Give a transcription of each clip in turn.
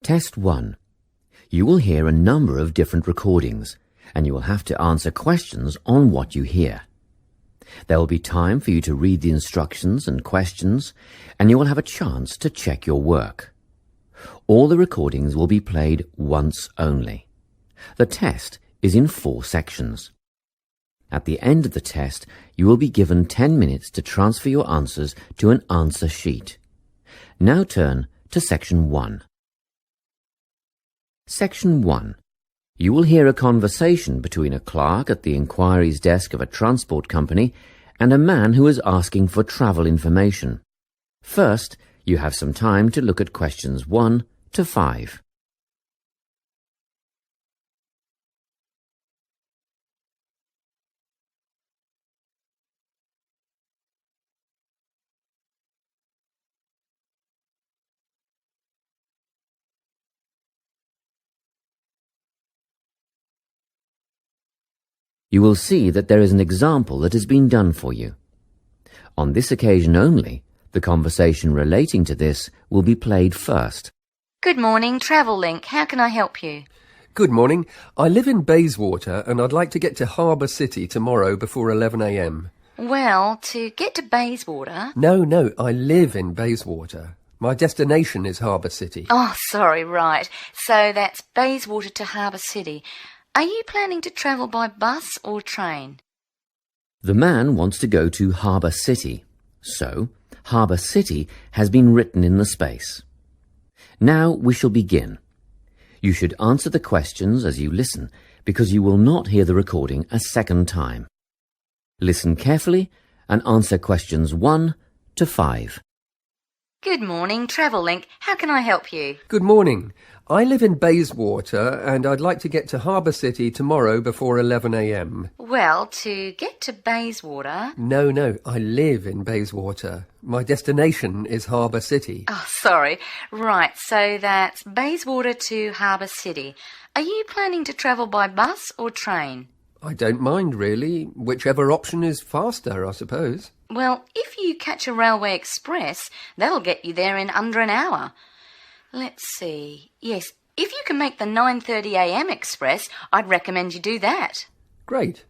Test 1. You will hear a number of different recordings, and you will have to answer questions on what you hear. There will be time for you to read the instructions and questions, and you will have a chance to check your work. All the recordings will be played once only. The test is in 4 sections. At the end of the test, you will be given 10 minutes to transfer your answers to an answer sheet. Now turn to Section 1. Section 1. You will hear a conversation between a clerk at the inquiries desk of a transport company and a man who is asking for travel information. First, you have some time to look at questions 1 to 5. You will see that there is an example that has been done for you. On this occasion only, the conversation relating to this will be played first. Good morning, Travellink. How can I help you? Good morning. I live in Bayswater and I'd like to get to Harbour City tomorrow before 11 a.m. Well, to get to Bayswater... No, I live in Bayswater. My destination is Harbour City. Oh, sorry, right. So that's Bayswater to Harbour City. Are you planning to travel by bus or train? The man wants to go to Harbour City, so Harbour City has been written in the space. Now we shall begin. You should answer the questions as you listen, because you will not hear the recording a second time. Listen carefully and answer questions 1 to 5. Good morning, Travellink. How can I help you? Good morning. I live in Bayswater and I'd like to get to Harbour City tomorrow before 11 a.m. Well, to get to Bayswater... No, I live in Bayswater. My destination is Harbour City. Oh, sorry. Right, so that's Bayswater to Harbour City. Are you planning to travel by bus or train? I don't mind, really. Whichever option is faster, I suppose. Well, if you catch a railway express, that'll get you there in under an hour. Let's see. Yes, if you can make the 9:30 a.m. express, I'd recommend you do that. Great.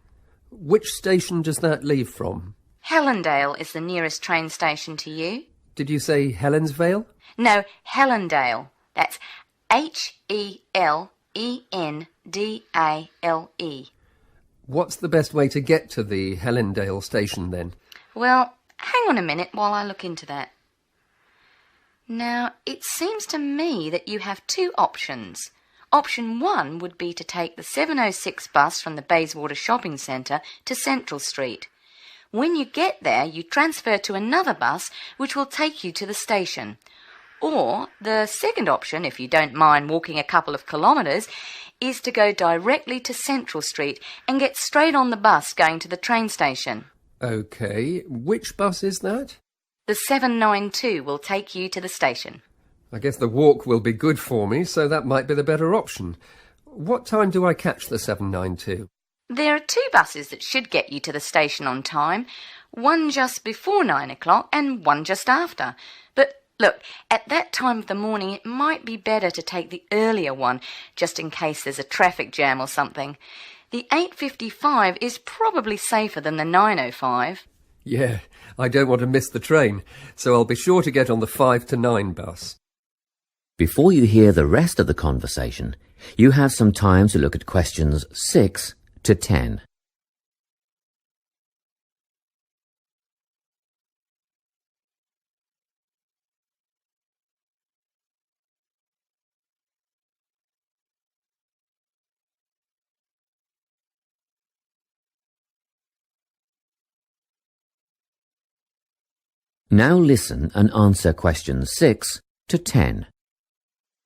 Which station does that leave from? Helendale is the nearest train station to you. Did you say Helensvale? No, Helendale. That's Helendale. What's the best way to get to the Helendale station then? Well, hang on a minute while I look into that. Now, it seems to me that you have 2 options. Option 1 would be to take the 7:06 bus from the Bayswater Shopping Centre to Central Street. When you get there, you transfer to another bus which will take you to the station. Or the second option, if you don't mind walking a couple of kilometres, is to go directly to Central Street and get straight on the bus going to the train station. OK. Which bus is that? The 792 will take you to the station. I guess the walk will be good for me, so that might be the better option. What time do I catch the 792? There are 2 buses that should get you to the station on time, one just before 9 o'clock and one just after. But look, at that time of the morning it might be better to take the earlier one, just in case there's a traffic jam or something. The 8:55 is probably safer than the 9:05. Yeah, I don't want to miss the train, so I'll be sure to get on the 5 to 9 bus. Before you hear the rest of the conversation, you have some time to look at questions 6 to 10. Now listen and answer questions 6 to 10.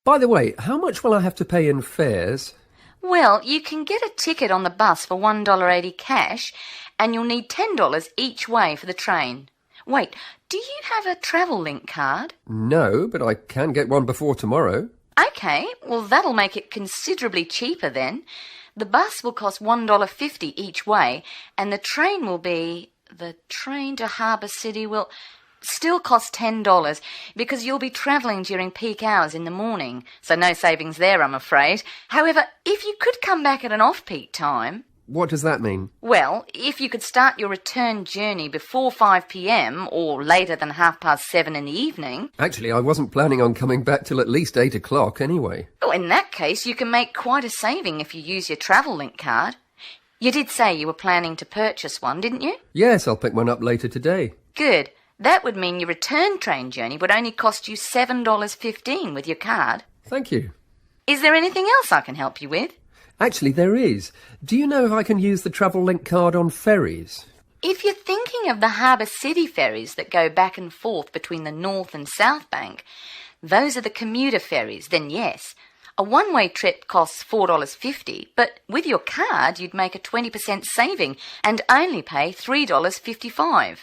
By the way, how much will I have to pay in fares? Well, you can get a ticket on the bus for $1.80 cash, and you'll need $10 each way for the train. Wait, do you have a Travellink card? No, but I can get one before tomorrow. OK, well that'll make it considerably cheaper then. The bus will cost $1.50 each way, and the train will be... The train to Harbour City will... still cost $10 because you'll be travelling during peak hours in the morning, so no savings there, I'm afraid. However, if you could come back at an off-peak time... What does that mean? Well, if you could start your return journey before 5 p.m. or later than 7:30 in the evening... Actually, I wasn't planning on coming back till at least 8 o'clock anyway. Oh, in that case, you can make quite a saving if you use your Travellink card. You did say you were planning to purchase one, didn't you? Yes, I'll pick one up later today. Good. That would mean your return train journey would only cost you $7.15 with your card. Thank you. Is there anything else I can help you with? Actually, there is. Do you know if I can use the Travellink card on ferries? If you're thinking of the Harbour City ferries that go back and forth between the North and South Bank, those are the commuter ferries, then yes. A one-way trip costs $4.50, but with your card you'd make a 20% saving and only pay $3.55.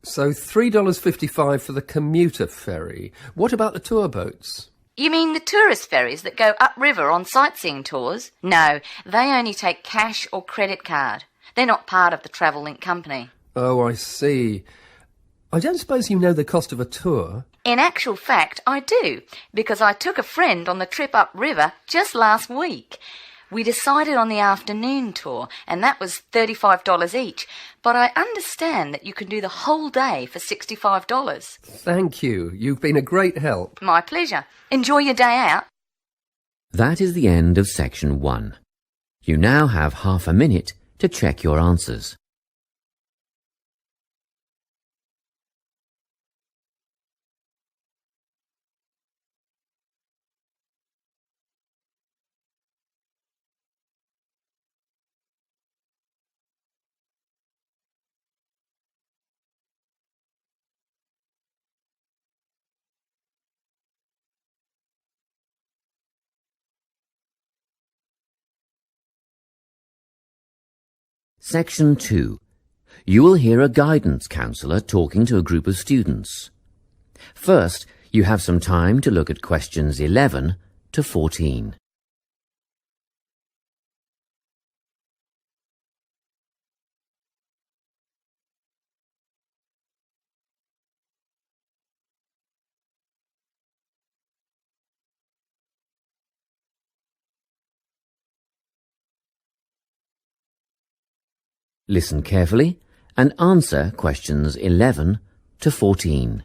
So $3.55 for the commuter ferry. What about the tour boats? You mean the tourist ferries that go upriver on sightseeing tours? No, they only take cash or credit card. They're not part of the Travellink company. Oh, I see. I don't suppose you know the cost of a tour? In actual fact, I do, because I took a friend on the trip upriver just last week. We decided on the afternoon tour, and that was $35 each, but I understand that you can do the whole day for $65. Thank you. You've been a great help. My pleasure. Enjoy your day out. That is the end of section 1. You now have half a minute to check your answers. Section 2. You will hear a guidance counsellor talking to a group of students. First, you have some time to look at questions 11 to 14. Listen carefully and answer questions 11 to 14.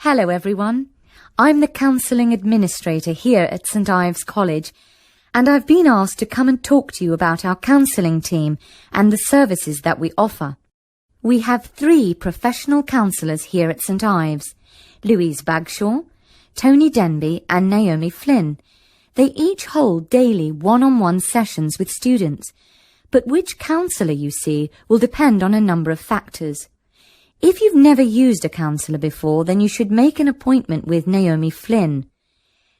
Hello everyone. I'm the Counselling Administrator here at St Ives College, and I've been asked to come and talk to you about our counselling team and the services that we offer. We have 3 professional counsellors here at St Ives, Louise Bagshaw, Tony Denby and Naomi Flynn. They each hold daily one-on-one sessions with students, but which counsellor you see will depend on a number of factors. If you've never used a counsellor before, then you should make an appointment with Naomi Flynn.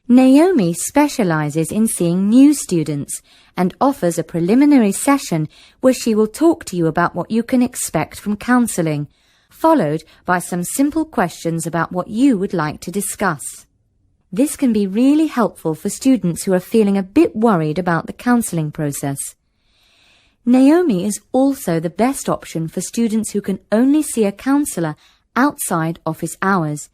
Naomi specialises in seeing new students and offers a preliminary session where she will talk to you about what you can expect from counselling, followed by some simple questions about what you would like to discuss. This can be really helpful for students who are feeling a bit worried about the counselling process. Naomi is also the best option for students who can only see a counsellor outside office hours.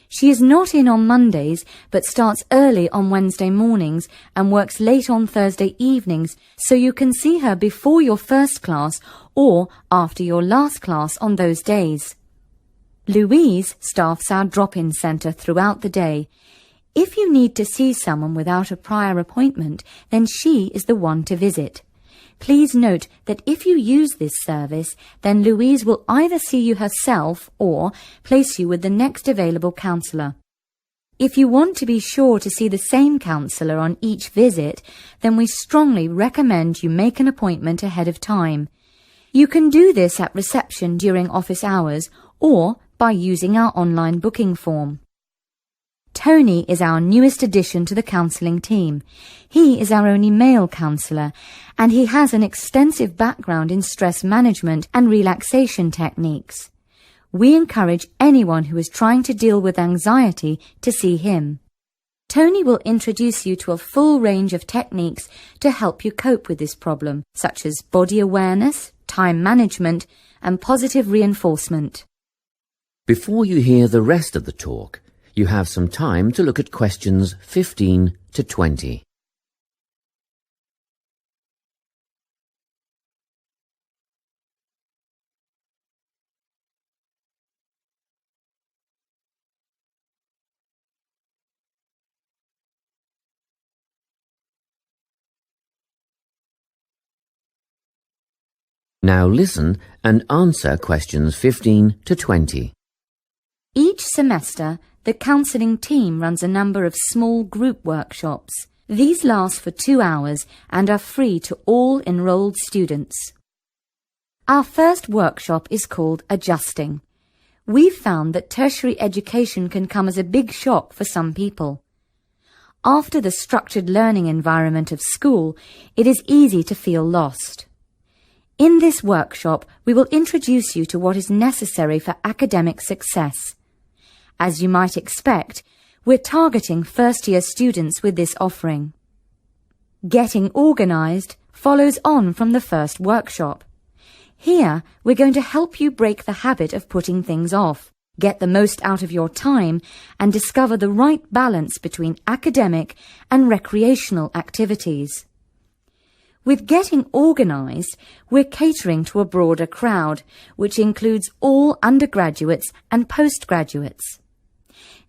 She is not in on Mondays, but starts early on Wednesday mornings and works late on Thursday evenings, so you can see her before your first class or after your last class on those days. Louise staffs our drop-in centre throughout the day. If you need to see someone without a prior appointment, then she is the one to visit. Please note that if you use this service, then Louise will either see you herself or place you with the next available counsellor. If you want to be sure to see the same counsellor on each visit, then we strongly recommend you make an appointment ahead of time. You can do this at reception during office hours or by using our online booking form. Tony is our newest addition to the counselling team. He is our only male counsellor, and he has an extensive background in stress management and relaxation techniques. We encourage anyone who is trying to deal with anxiety to see him. Tony will introduce you to a full range of techniques to help you cope with this problem, such as body awareness, time management, and positive reinforcement. Before you hear the rest of the talk, you have some time to look at questions 15 to 20. Now listen and answer questions 15 to 20. Each semester, the counselling team runs a number of small group workshops. These last for 2 hours and are free to all enrolled students. Our first workshop is called Adjusting. We've found that tertiary education can come as a big shock for some people. After the structured learning environment of school, it is easy to feel lost. In this workshop, we will introduce you to what is necessary for academic success. As you might expect, we're targeting first-year students with this offering. Getting organised follows on from the first workshop. Here, we're going to help you break the habit of putting things off, get the most out of your time, and discover the right balance between academic and recreational activities. With Getting Organised, we're catering to a broader crowd, which includes all undergraduates and postgraduates.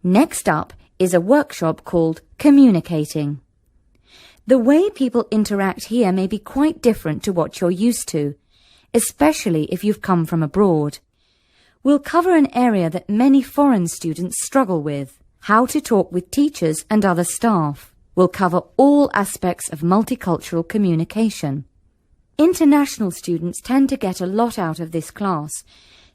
Next up is a workshop called Communicating. The way people interact here may be quite different to what you're used to, especially if you've come from abroad. We'll cover an area that many foreign students struggle with: how to talk with teachers and other staff. We'll cover all aspects of multicultural communication. International students tend to get a lot out of this class,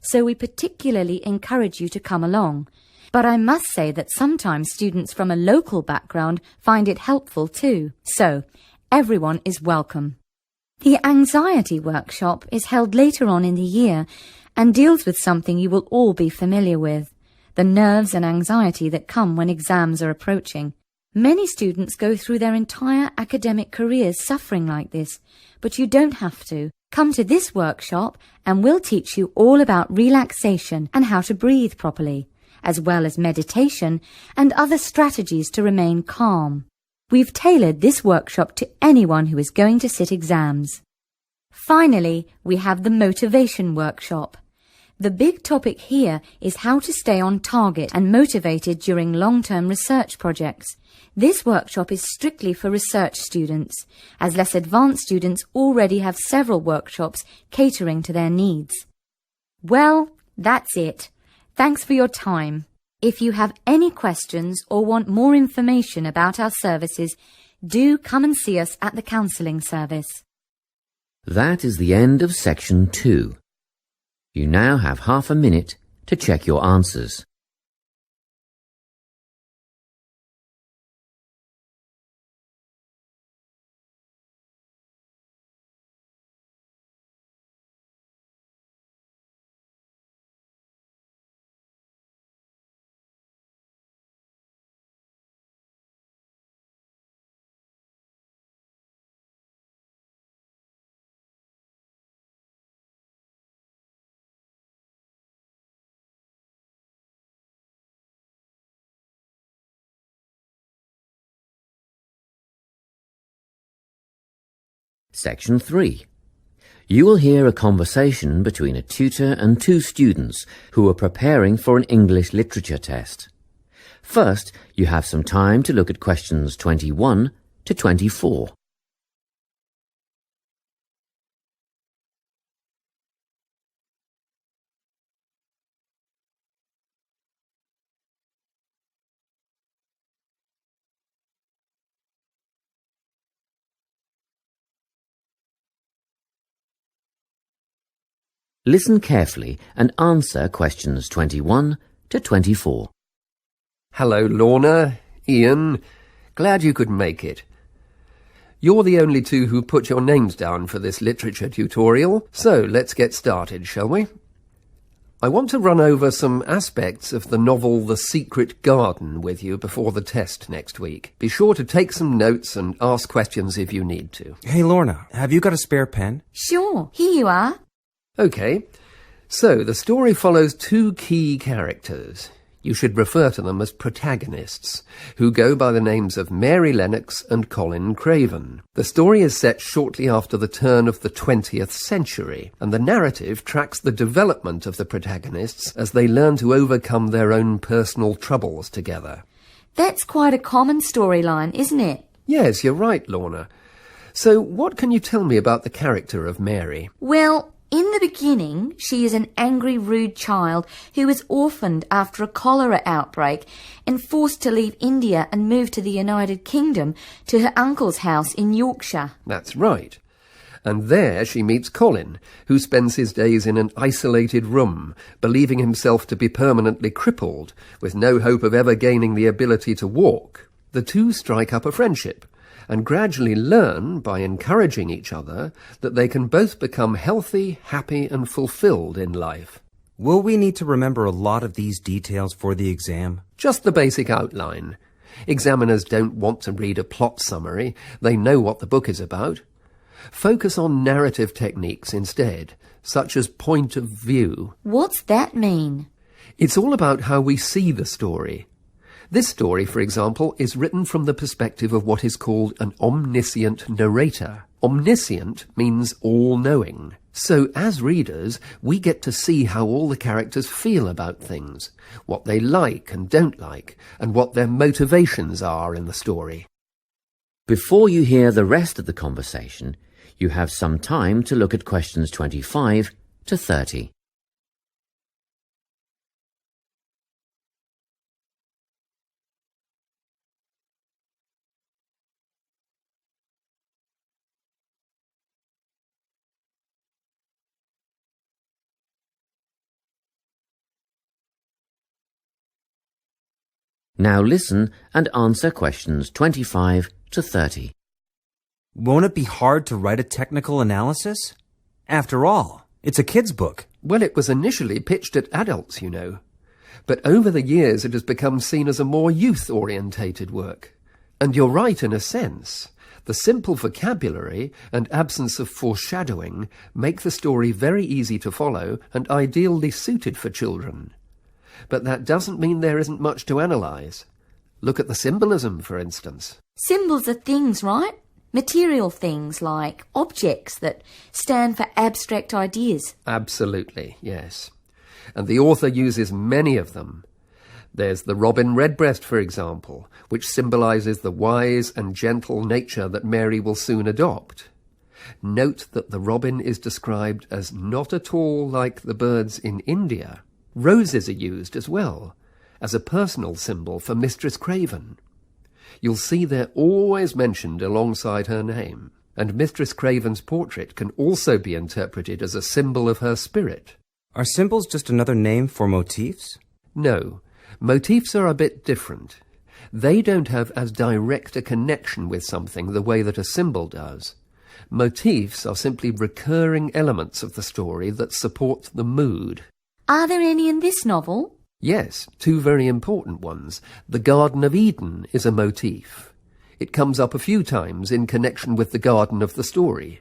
so we particularly encourage you to come along. But I must say that sometimes students from a local background find it helpful too. So, everyone is welcome. The Anxiety Workshop is held later on in the year and deals with something you will all be familiar with: the nerves and anxiety that come when exams are approaching. Many students go through their entire academic careers suffering like this, but you don't have to. Come to this workshop and we'll teach you all about relaxation and how to breathe properly, as well as meditation and other strategies to remain calm. We've tailored this workshop to anyone who is going to sit exams. Finally, we have the Motivation Workshop. The big topic here is how to stay on target and motivated during long-term research projects. This workshop is strictly for research students, as less advanced students already have several workshops catering to their needs. Well, that's it. Thanks for your time. If you have any questions or want more information about our services, do come and see us at the counselling service. That is the end of section 2. You now have half a minute to check your answers. Section 3. You will hear a conversation between a tutor and 2 students who are preparing for an English literature test. First, you have some time to look at questions 21 to 24. Listen carefully and answer questions 21 to 24. Hello, Lorna, Ian. Glad you could make it. You're the only 2 who put your names down for this literature tutorial, so let's get started, shall we? I want to run over some aspects of the novel The Secret Garden with you before the test next week. Be sure to take some notes and ask questions if you need to. Hey, Lorna, have you got a spare pen? Sure, here you are. OK, So, the story follows two key characters. You should refer to them as protagonists, who go by the names of Mary Lennox and Colin Craven. The story is set shortly after the turn of the 20th century, and the narrative tracks the development of the protagonists as they learn to overcome their own personal troubles together. That's quite a common storyline, isn't it? Yes, you're right, Lorna. So, what can you tell me about the character of Mary? Well, in the beginning, she is an angry, rude child who was orphaned after a cholera outbreak and forced to leave India and move to the United Kingdom to her uncle's house in Yorkshire. That's right. And there she meets Colin, who spends his days in an isolated room, believing himself to be permanently crippled, with no hope of ever gaining the ability to walk. The two strike up a friendship, and gradually learn, by encouraging each other, that they can both become healthy, happy and fulfilled in life. Will we need to remember a lot of these details for the exam? Just the basic outline. Examiners don't want to read a plot summary. They know what the book is about. Focus on narrative techniques instead, such as point of view. What's that mean? It's all about how we see the story. This story, for example, is written from the perspective of what is called an omniscient narrator. Omniscient means all-knowing. So, as readers, we get to see how all the characters feel about things, what they like and don't like, and what their motivations are in the story. Before you hear the rest of the conversation, you have some time to look at questions 25 to 30. Now listen and answer questions 25 to 30. Won't it be hard to write a technical analysis? After all, it's a kid's book. Well, it was initially pitched at adults, you know. But over the years it has become seen as a more youth-orientated work. And you're right in a sense. The simple vocabulary and absence of foreshadowing make the story very easy to follow and ideally suited for children. But that doesn't mean there isn't much to analyse. Look at the symbolism, for instance. Symbols are things, right? Material things like objects that stand for abstract ideas. Absolutely, yes. And the author uses many of them. There's the robin redbreast, for example, which symbolises the wise and gentle nature that Mary will soon adopt. Note that the robin is described as not at all like the birds in India. Roses are used as well, as a personal symbol for Mistress Craven. You'll see they're always mentioned alongside her name, and Mistress Craven's portrait can also be interpreted as a symbol of her spirit. Are symbols just another name for motifs? No, motifs are a bit different. They don't have as direct a connection with something the way that a symbol does. Motifs are simply recurring elements of the story that support the mood. Are there any in this novel? Yes, two very important ones. The Garden of Eden is a motif. It comes up a few times in connection with the garden of the story.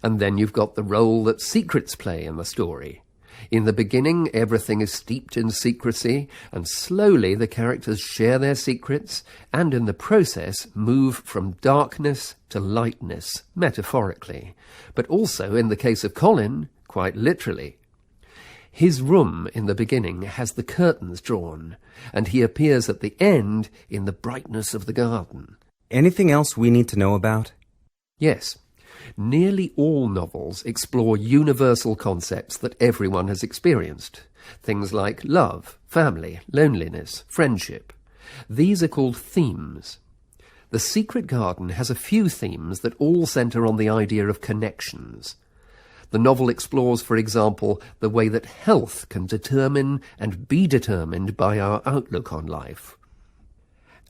And then you've got the role that secrets play in the story. In the beginning, everything is steeped in secrecy, and slowly the characters share their secrets, and in the process move from darkness to lightness, metaphorically, but also, in the case of Colin, quite literally. His room in the beginning has the curtains drawn, and he appears at the end in the brightness of the garden. Anything else we need to know about? Yes. Nearly all novels explore universal concepts that everyone has experienced. Things like love, family, loneliness, friendship. These are called themes. The Secret Garden has a few themes that all centre on the idea of connections. The novel explores, for example, the way that health can determine and be determined by our outlook on life.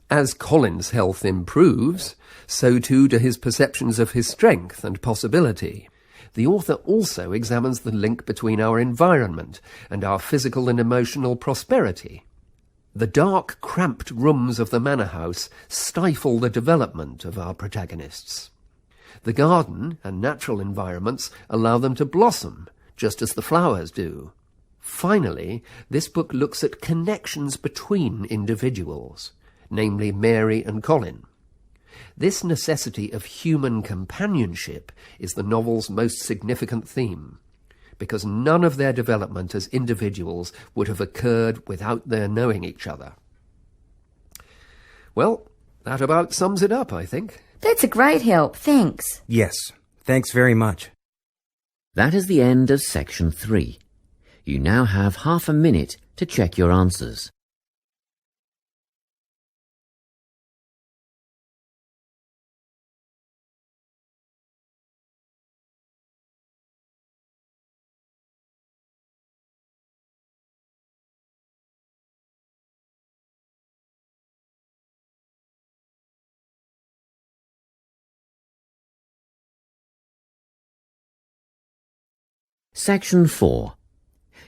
As Colin's health improves, so too do his perceptions of his strength and possibility. The author also examines the link between our environment and our physical and emotional prosperity. The dark, cramped rooms of the manor house stifle the development of our protagonists. The garden and natural environments allow them to blossom, just as the flowers do. Finally, this book looks at connections between individuals, namely Mary and Colin. This necessity of human companionship is the novel's most significant theme, because none of their development as individuals would have occurred without their knowing each other. Well, that about sums it up, I think. That's a great help, thanks. Yes, thanks very much. That is the end of section 3. You now have half a minute to check your answers. Section 4.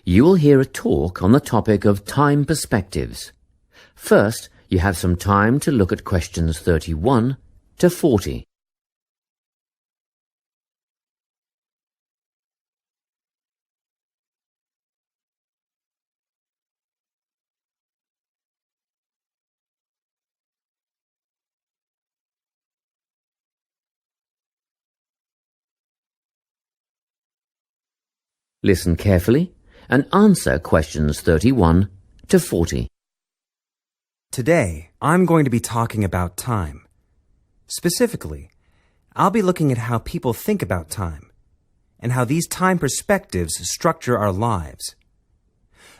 You will hear a talk on the topic of time perspectives. First, you have some time to look at questions 31 to 40. Listen carefully and answer questions 31 to 40. Today, I'm going to be talking about time. Specifically, I'll be looking at how people think about time and how these time perspectives structure our lives.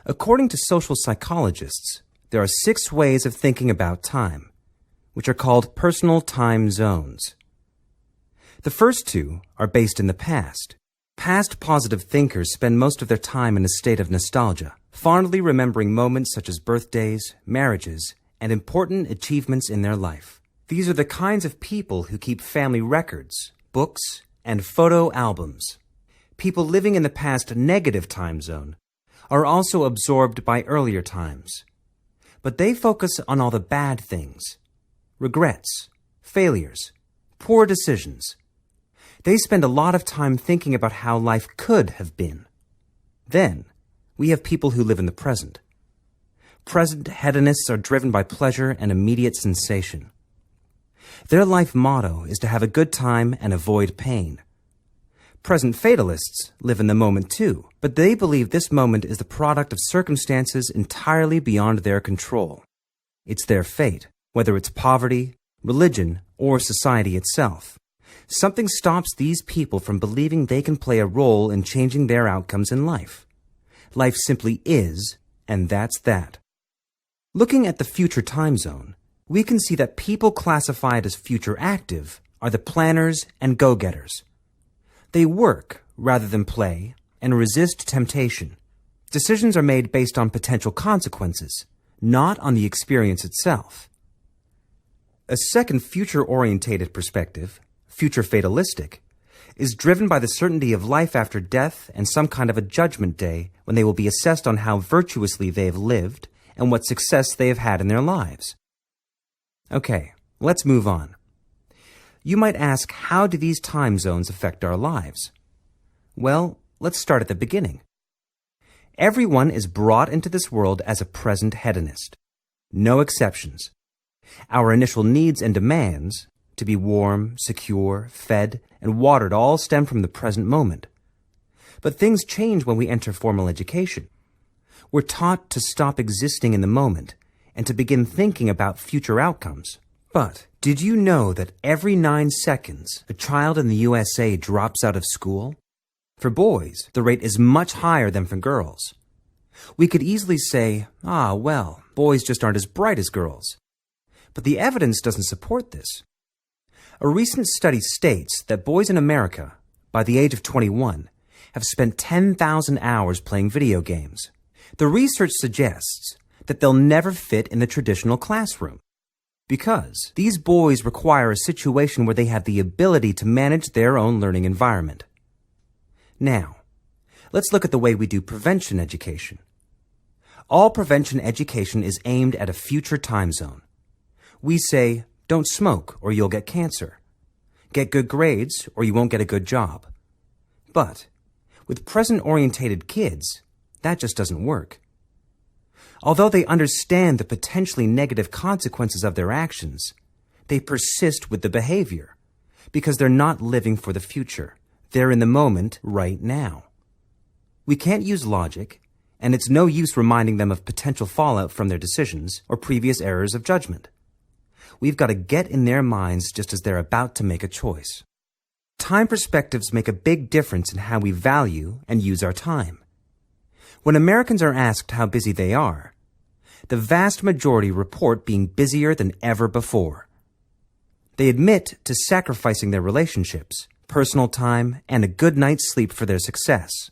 According to social psychologists, there are 6 ways of thinking about time, which are called personal time zones. The first 2 are based in the past. Past positive thinkers spend most of their time in a state of nostalgia, fondly remembering moments such as birthdays, marriages, and important achievements in their life. These are the kinds of people who keep family records, books, and photo albums. People living in the past negative time zone are also absorbed by earlier times, but they focus on all the bad things, regrets, failures, poor decisions. They spend a lot of time thinking about how life could have been. Then, we have people who live in the present. Present hedonists are driven by pleasure and immediate sensation. Their life motto is to have a good time and avoid pain. Present fatalists live in the moment too, but they believe this moment is the product of circumstances entirely beyond their control. It's their fate, whether it's poverty, religion, or society itself. Something stops these people from believing they can play a role in changing their outcomes in life. Life simply is, and that's that. Looking at the future time zone, we can see that people classified as future active are the planners and go-getters. They work rather than play and resist temptation. Decisions are made based on potential consequences, not on the experience itself. A second future-orientated perspective, future fatalistic, is driven by the certainty of life after death and some kind of a judgment day when they will be assessed on how virtuously they have lived and what success they have had in their lives. Okay, let's move on. You might ask, how do these time zones affect our lives? Well, let's start at the beginning. Everyone is brought into this world as a present hedonist. No exceptions. Our initial needs and demands, to be warm, secure, fed, and watered, all stem from the present moment. But things change when we enter formal education. We're taught to stop existing in the moment and to begin thinking about future outcomes. But did you know that every 9 seconds a child in the USA drops out of school? For boys, the rate is much higher than for girls. We could easily say, well, boys just aren't as bright as girls. But the evidence doesn't support this. A recent study states that boys in America, by the age of 21, have spent 10,000 hours playing video games. The research suggests that they'll never fit in the traditional classroom because these boys require a situation where they have the ability to manage their own learning environment. Now, let's look at the way we do prevention education. All prevention education is aimed at a future time zone. We say, don't smoke or you'll get cancer. Get good grades or you won't get a good job. But with present-orientated kids, That just doesn't work. Although they understand the potentially negative consequences of their actions, they persist with the behavior because they're not living for the future. They're in the moment right now. We can't use logic, and it's no use reminding them of potential fallout from their decisions or previous errors of judgment. We've got to get in their minds just as they're about to make a choice. Time perspectives make a big difference in how we value and use our time. When Americans are asked how busy they are, the vast majority report being busier than ever before. They admit to sacrificing their relationships, personal time, and a good night's sleep for their success.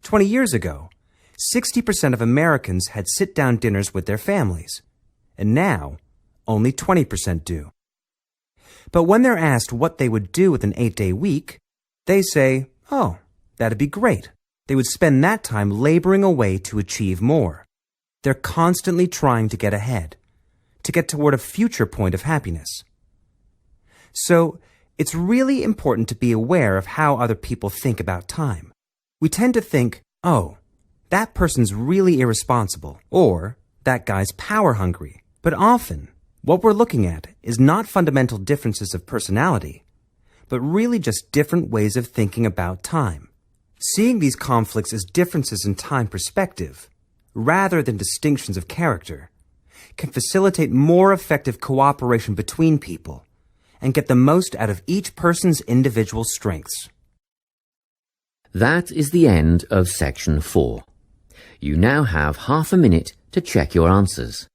20 years ago, 60% of Americans had sit-down dinners with their families, and now only 20% do. But when they're asked what they would do with an 8-day week, they say, oh, that'd be great. They would spend that time laboring away to achieve more. They're constantly trying to get ahead, to get toward a future point of happiness. So, it's really important to be aware of how other people think about time. We tend to think, oh, that person's really irresponsible, or that guy's power hungry. But often, what we're looking at is not fundamental differences of personality, but really just different ways of thinking about time. Seeing these conflicts as differences in time perspective, rather than distinctions of character, can facilitate more effective cooperation between people and get the most out of each person's individual strengths. That is the end of section 4. You now have half a minute to check your answers.